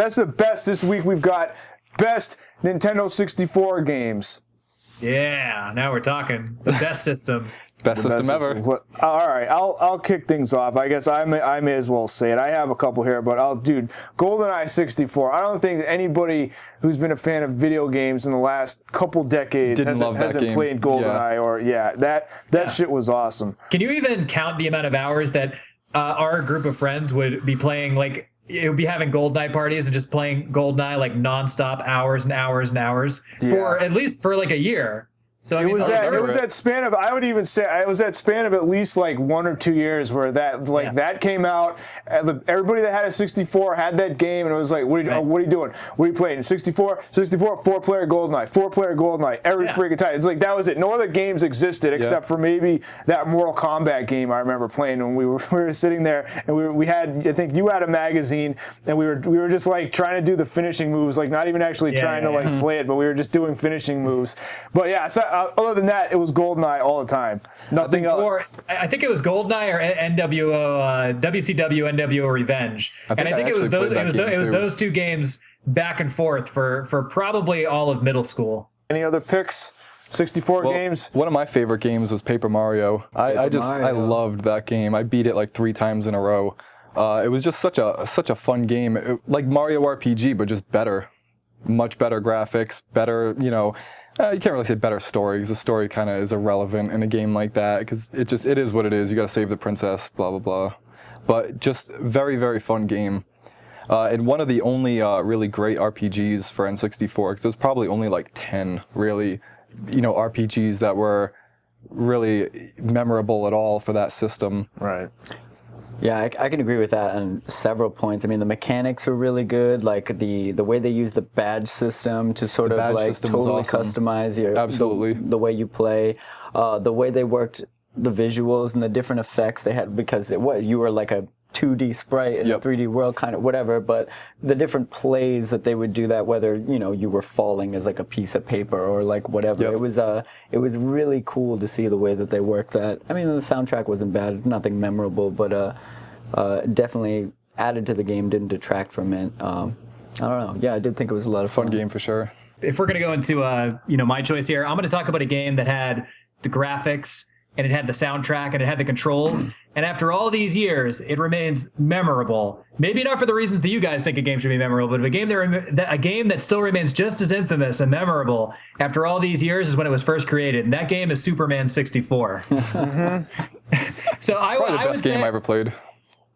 Best of the best. This week we've got best Nintendo 64 games. Yeah, now we're talking. The best system. Best system ever. All right, I'll kick things off. I guess I may as well say it. I have a couple here, but Goldeneye 64. I don't think anybody who's been a fan of video games in the last couple decades hasn't played Goldeneye that shit was awesome. Can you even count the amount of hours that our group of friends would be playing? Like, it would be having Goldeneye parties and just playing Goldeneye like nonstop, hours and hours and hours for at least for like a year. So it was that span of, I would even say it was that span of at least like 1 or 2 years where that came out. Everybody that had a 64 had that game, and it was like, what are you doing? What are you playing? 64, 4-player Goldeneye, every freaking time. It's like that was it. No other games existed except for maybe that Mortal Kombat game I remember playing when we were sitting there, and we had, I think you had a magazine, and we were just like trying to do the finishing moves, like not even actually trying to play it, but we were just doing finishing moves. But yeah, so other than that, it was Goldeneye all the time. Nothing else. Or I think it was Goldeneye or WCW NWO Revenge. I think it was those two games back and forth for probably all of middle school. Any other picks? 64 games? One of my favorite games was Paper Mario. I loved that game. I beat it like 3 times in a row. It was just such a fun game. Like Mario RPG, but just better. Much better graphics, better, you can't really say better story, because the story kind of is irrelevant in a game like that, because it is what it is. You got to save the princess, blah, blah, blah. But just very, very fun game. And one of the only really great RPGs for N64, because there's probably only like 10 really, RPGs that were really memorable at all for that system. Right. Yeah, I can agree with that on several points. I mean, the mechanics were really good, like the way they use the badge system to sort of like totally customize the way you play, the way they worked the visuals and the different effects they had, because you were like a 2D sprite in a 3D world, kind of whatever, but the different plays that they would do that, whether you were falling as like a piece of paper or like whatever, it was really cool to see the way that they worked that. I mean, the soundtrack wasn't bad, nothing memorable, but definitely added to the game, didn't detract from it. I don't know. Yeah, I did think it was a lot of fun game for sure. If we're gonna go into my choice here, I'm gonna talk about a game that had the graphics and it had the soundtrack and it had the controls. And after all these years, it remains memorable. Maybe not for the reasons that you guys think a game should be memorable, but a game that still remains just as infamous and memorable after all these years is when it was first created. And that game is Superman 64. So probably the best game I ever played.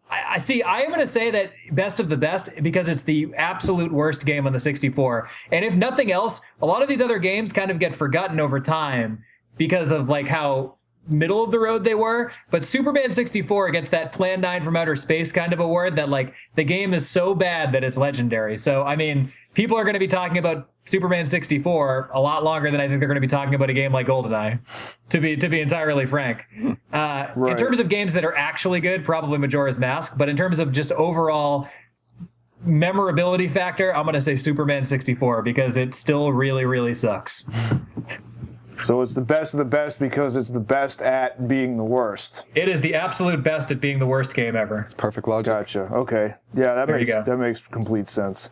I see. I am going to say that best of the best because it's the absolute worst game on the 64. And if nothing else, a lot of these other games kind of get forgotten over time because of like how middle of the road they were, but Superman 64 gets that Plan 9 from Outer Space kind of award that like the game is so bad that it's legendary. So I mean, people are going to be talking about Superman 64 a lot longer than I think they're going to be talking about a game like GoldenEye, to be entirely frank. Right. In terms of games that are actually good, probably Majora's Mask, but in terms of just overall memorability factor, I'm going to say Superman 64 because it still really, really sucks. So it's the best of the best because it's the best at being the worst. It is the absolute best at being the worst game ever. It's perfect logic. Gotcha. Okay. Yeah, that makes complete sense.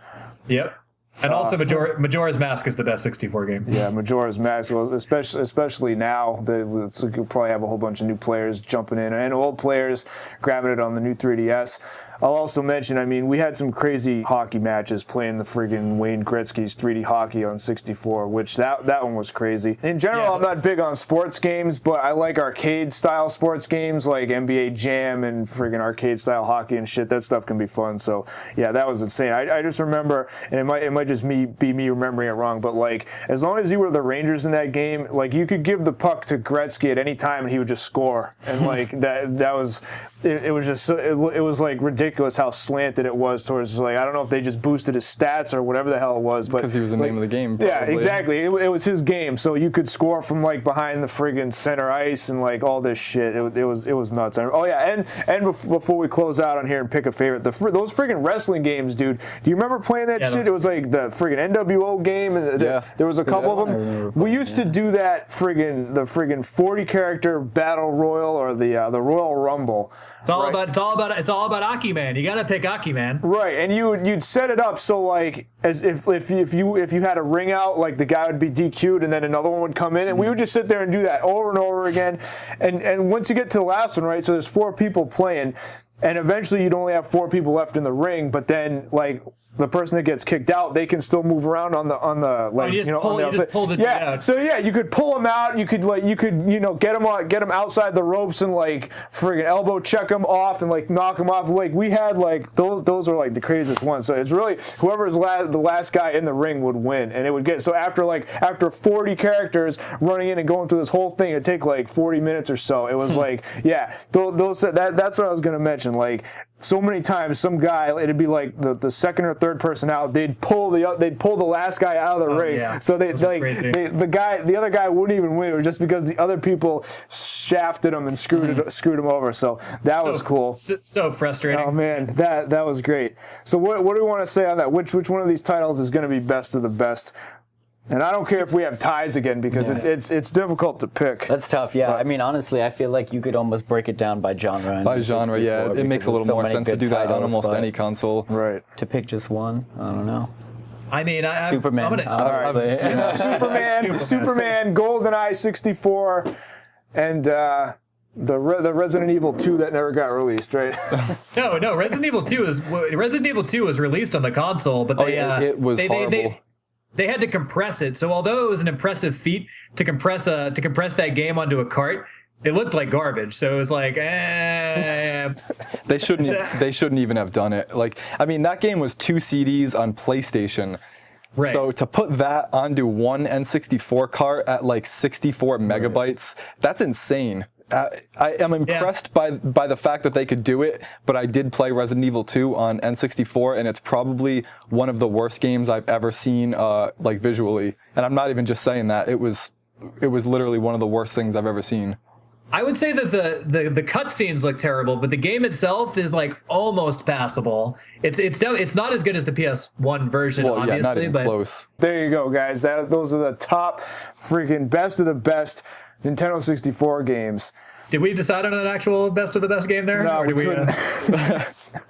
Yep. And also Majora's Mask is the best 64 game. Yeah, Majora's Mask, well, especially now, you'll probably have a whole bunch of new players jumping in and old players grabbing it on the new 3DS. I'll also mention, I mean, we had some crazy hockey matches playing the friggin' Wayne Gretzky's 3D hockey on 64, which that one was crazy. In general, I'm not big on sports games, but I like arcade-style sports games like NBA Jam and friggin' arcade-style hockey and shit. That stuff can be fun. So, yeah, that was insane. I just remember, and it might just be me remembering it wrong, but, like, as long as you were the Rangers in that game, like, you could give the puck to Gretzky at any time and he would just score. And, like, that was... It was just it was like ridiculous how slanted it was towards, like, I don't know if they just boosted his stats or whatever the hell it was, but because he was the name of the game. Probably. Yeah, exactly. It was his game, so you could score from like behind the friggin' center ice and like all this shit. It was nuts. Oh yeah, and before we close out on here and pick a favorite, those friggin' wrestling games, dude. Do you remember playing that shit? It was like the friggin' NWO game, and there was a couple of them. We used to do that friggin' 40 character battle royal or the Royal Rumble. It's all about Aki, man. Man. You gotta pick Aki Man. Right, and you'd set it up so like as if you had a ring out, like the guy would be DQ'd and then another one would come in, and we would just sit there and do that over and over again. And once you get to the last one, right? So there's 4 people playing, and eventually you'd only have 4 people left in the ring, but then like the person that gets kicked out, they can still move around on the like you know, on the outside. Pull the out. So yeah, you could pull them out. You could get them outside the ropes and like friggin' elbow check them off and like knock them off. Like we had like those were like the craziest ones. So it's really whoever's the last guy in the ring would win, and it would get so after 40 characters running in and going through this whole thing, it'd take like 40 minutes or so. It was like that's what I was gonna mention. Like so many times, some guy, it'd be like the second or third person out, they'd pull the last guy out of the ring. Yeah. So the other guy wouldn't even win. It was just because the other people shafted him and screwed him over. So that was cool. So frustrating. Oh man, that was great. So what do we want to say on that? Which one of these titles is going to be best of the best? And I don't care if we have ties again because it's difficult to pick. That's tough, yeah. I mean, honestly, I feel like you could almost break it down by genre. By genre, yeah. It makes a little more sense to do that on almost any console. Right. To pick just one, I don't know. I mean, Superman. Superman, GoldenEye 64, and the Resident Evil 2 that never got released, right? No. Resident Evil 2 was released on the console, but it was horrible. They had to compress it. So although it was an impressive feat to compress that game onto a cart, it looked like garbage. So it was like, They shouldn't even have done it. Like, I mean, that game was 2 CDs on PlayStation. Right. So to put that onto one N64 cart at like 64 megabytes, that's insane. I am impressed by the fact that they could do it, but I did play Resident Evil 2 on N64, and it's probably one of the worst games I've ever seen, like visually. And I'm not even just saying that. It was literally one of the worst things I've ever seen. I would say that the cutscenes look terrible, but the game itself is like almost passable. It's not as good as the PS1 version, obviously, not even close. There you go, guys. Those are the top freaking best of the best Nintendo 64 games. Did we decide on an actual best of the best game there? No, we couldn't.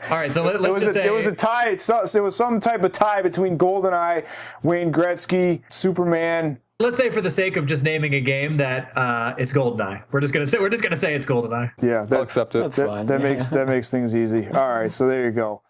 All right, so let's just say it was a tie. It was some type of tie between GoldenEye, Wayne Gretzky, Superman. Let's say, for the sake of just naming a game, that it's GoldenEye. We're just gonna say it's GoldenEye. Yeah, I'll accept it. That makes things easy. All right, so there you go.